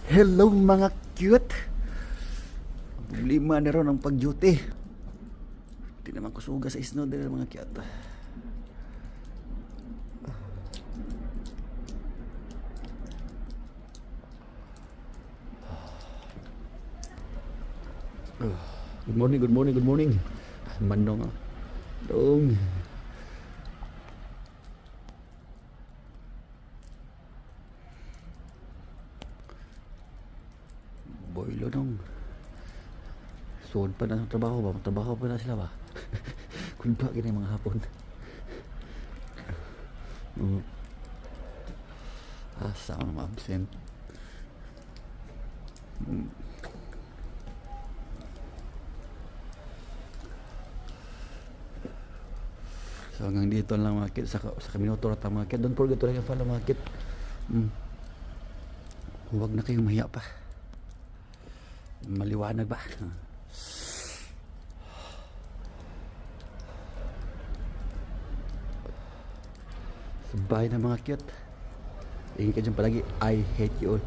Hello mga cute. Problema na ron ang pag-duty. Hindi naman ko suga sa isno din mga cute. Good morning, good morning, good morning. Manong ah. Dong. Boylo dong. Suod pa na ng trabaho ba? Magtrabaho pa na sila ba? Kulba gini mga hapon. Asa ako naman absent. So hanggang dito lang mga kid sa minuto na mga kid. Don't forget to like and follow mga kid. Huwag na kayong mahiya pa. Maliwanag ba? Sabay na mga cute. Ingin ka dyan palagi. I hate you all.